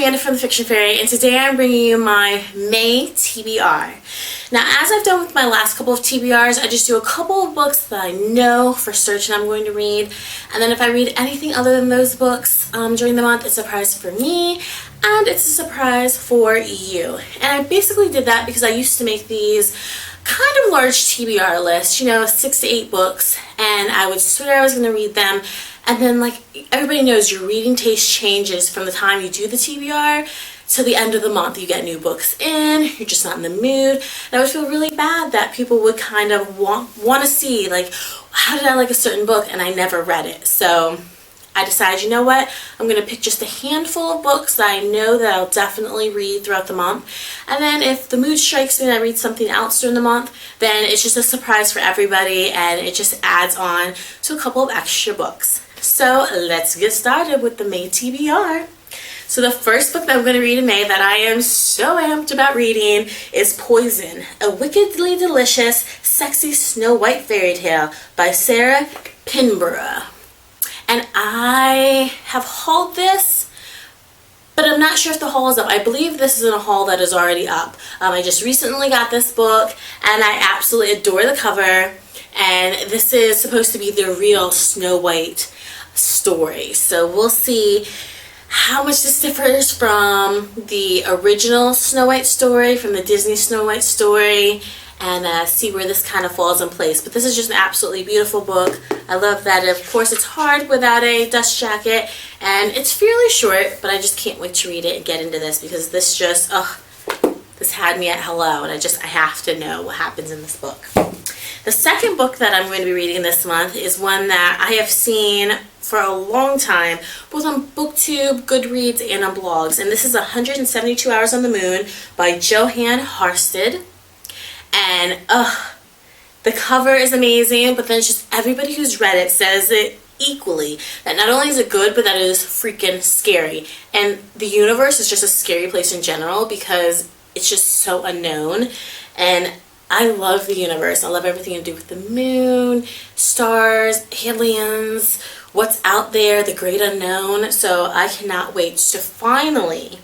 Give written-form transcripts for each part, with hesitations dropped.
Amanda from the Fiction Fairy, and today I'm bringing you my May TBR. Now, as I've done with my last couple of TBRs, I just do a couple of books that I know for certain I'm going to read, and then if I read anything other than those books during the month, it's a surprise for me, and it's a surprise for you. And I basically did that because I used to make these kind of large TBR lists, 6 to 8 books, and I would swear I was going to read them. And then, like everybody knows, your reading taste changes from the time you do the TBR to the end of the month. You get new books in, you're just not in the mood. And I would feel really bad that people would kind of want to see, like, how did I like a certain book and I never read it. So I decided, you know what, I'm going to pick just a handful of books that I know that I'll definitely read throughout the month. And then if the mood strikes me and I read something else during the month, then it's just a surprise for everybody and it just adds on to a couple of extra books. So let's get started with the May TBR. So the first book that I'm going to read in May that I am so amped about reading is Poison, a wickedly delicious, sexy Snow White fairy tale by Sarah Pinborough. And I have hauled this, but I'm not sure if the haul is up. I believe this is in a haul that is already up. I just recently got this book and I absolutely adore the cover. And this is supposed to be the real Snow White story. So we'll see how much this differs from the original Snow White story, from the Disney Snow White story, and see where this kind of falls in place. But this is just an absolutely beautiful book. I love that, of course, it's hard without a dust jacket, and it's fairly short, but I just can't wait to read it and get into this because this just, this had me at hello, and I have to know what happens in this book. The second book that I'm going to be reading this month is one that I have seen for a long time, both on BookTube, Goodreads, and on blogs. And this is 172 Hours on the Moon by Johann Harstad. And the cover is amazing, but then it's just everybody who's read it says it equally, that not only is it good, but that it is freaking scary. And the universe is just a scary place in general because it's just so unknown. And I love the universe. I love everything to do with the moon, stars, aliens, what's out there, the great unknown. So I cannot wait to finally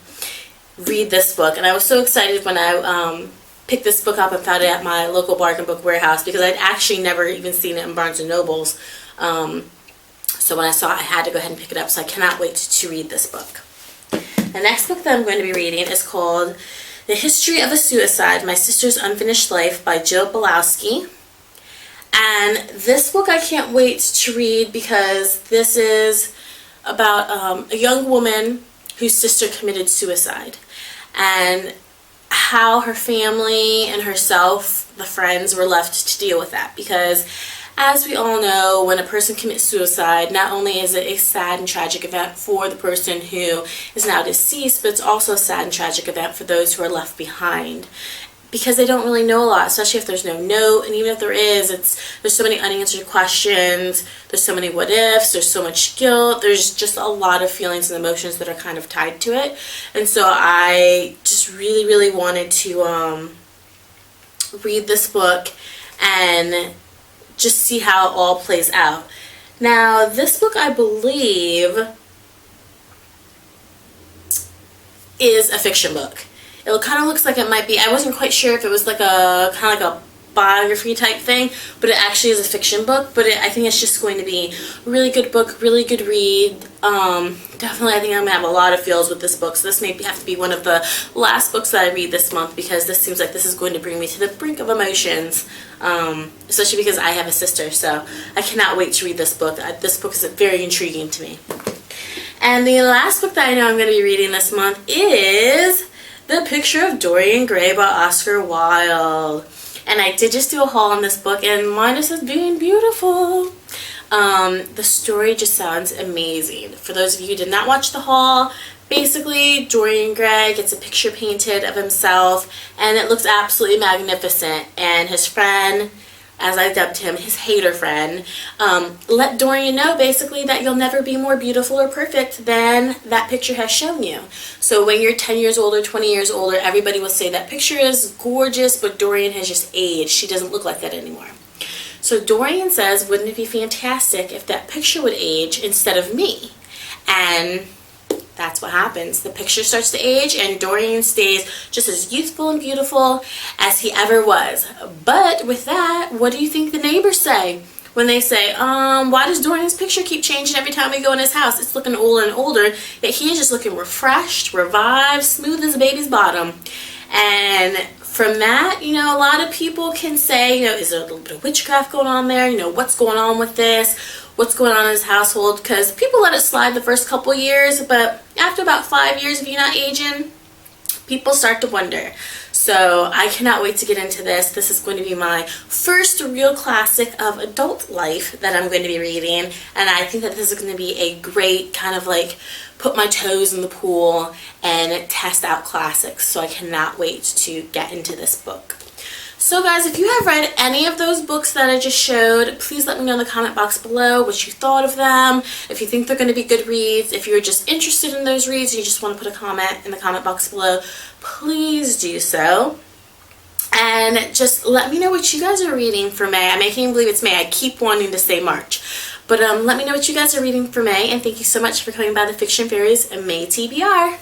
read this book. And I was so excited when I picked this book up and found it at my local bargain book warehouse because I'd actually never even seen it in Barnes & Noble's. So when I saw it, I had to go ahead and pick it up. So I cannot wait to read this book. The next book that I'm going to be reading is called The History of a Suicide, My Sister's Unfinished Life by Jill Balowski. And this book I can't wait to read because this is about a young woman whose sister committed suicide and how her family and herself, the friends, were left to deal with that. Because as we all know, when a person commits suicide, not only is it a sad and tragic event for the person who is now deceased, but it's also a sad and tragic event for those who are left behind. Because they don't really know a lot, especially if there's no note, and even if there is, there's so many unanswered questions, there's so many what ifs, there's so much guilt, there's just a lot of feelings and emotions that are kind of tied to it. And so I just really, really wanted to read this book and just see how it all plays out. Now, this book, I believe, is a fiction book. It kind of looks like it might be, I wasn't quite sure if it was like a kind of like a biography type thing, but it actually is a fiction book. But I think it's just going to be a really good book, really good read. Definitely I think I'm going to have a lot of feels with this book, so this may have to be one of the last books that I read this month because this seems like this is going to bring me to the brink of emotions, especially because I have a sister, so I cannot wait to read this book. This book is very intriguing to me. And the last book that I know I'm going to be reading this month is The Picture of Dorian Gray by Oscar Wilde. And I did just do a haul on this book, and mine just says being beautiful. The story just sounds amazing. For those of you who did not watch the haul, basically Dorian Gray gets a picture painted of himself, and it looks absolutely magnificent. And his friend, as I dubbed him, his hater friend, let Dorian know basically that you'll never be more beautiful or perfect than that picture has shown you. So when you're 10 years older, 20 years older, everybody will say that picture is gorgeous, but Dorian has just aged. She doesn't look like that anymore. So Dorian says, wouldn't it be fantastic if that picture would age instead of me? And that's what happens. The picture starts to age and Dorian stays just as youthful and beautiful as he ever was. But with that, what do you think the neighbors say? When they say, why does Dorian's picture keep changing every time we go in his house? It's looking older and older, yet he is just looking refreshed, revived, smooth as a baby's bottom. And from that, you know, a lot of people can say, you know, is there a little bit of witchcraft going on there? You know, what's going on with this? What's going on in his household? Because people let it slide the first couple years, but after about 5 years of you not aging, people start to wonder. So I cannot wait to get into this. This is going to be my first real classic of adult life that I'm going to be reading, and I think that this is going to be a great kind of like put my toes in the pool and test out classics. So I cannot wait to get into this book. So guys, if you have read any of those books that I just showed, please let me know in the comment box below what you thought of them. If you think they're going to be good reads, if you're just interested in those reads and you just want to put a comment in the comment box below, please do so. And just let me know what you guys are reading for May. I can't even believe it's May. I keep wanting to say March. But let me know what you guys are reading for May, and thank you so much for coming by the Fiction Fairies and May TBR.